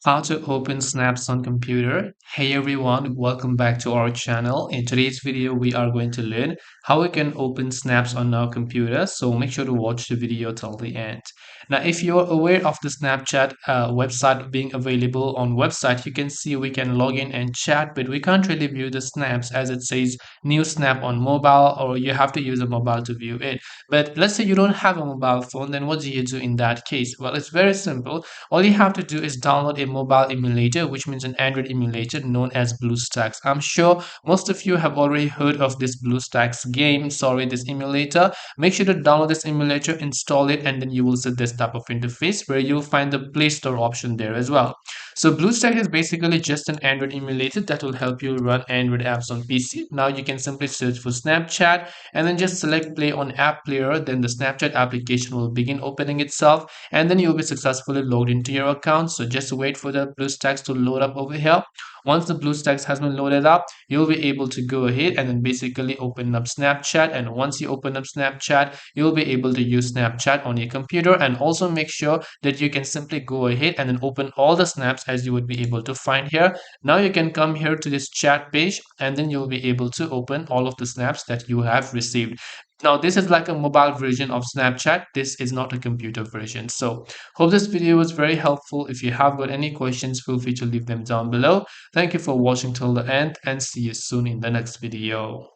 How to open Snaps on computer. Hey everyone, welcome back to our channel. In today's video, we are going to learn how we can open Snaps on our computer. So make sure to watch the video till the end. Now, if you're aware of the Snapchat website being available on website, you can see we can log in and chat, but we can't really view the snaps as it says new snap on mobile, or you have to use a mobile to view it. But let's say you don't have a mobile phone, then what do you do in that case? Well, it's very simple. All you have to do is download a mobile emulator, which means an Android emulator known as BlueStacks. I'm sure most of you have already heard of this BlueStacks game, this emulator. Make sure to download this emulator, install it, and then you will see this type of interface where you'll find the Play Store option there as well. So BlueStacks is basically just an Android emulator that will help you run Android apps on PC. Now you can simply search for Snapchat and then just select play on app player. Then the Snapchat application will begin opening itself, and then you'll be successfully logged into your account. So just wait for the BlueStacks to load up over here. Once the BlueStacks has been loaded up, you'll be able to go ahead and then basically open up Snapchat. And once you open up Snapchat, you'll be able to use Snapchat on your computer. And also make sure that you can simply go ahead and then open all the snaps as you would be able to find here. Now you can come here to this chat page, and then you'll be able to open all of the snaps that you have received. Now, this is like a mobile version of Snapchat. This is not a computer version. So, hope this video was very helpful. If you have got any questions, feel free to leave them down below. Thank you for watching till the end, and see you soon in the next video.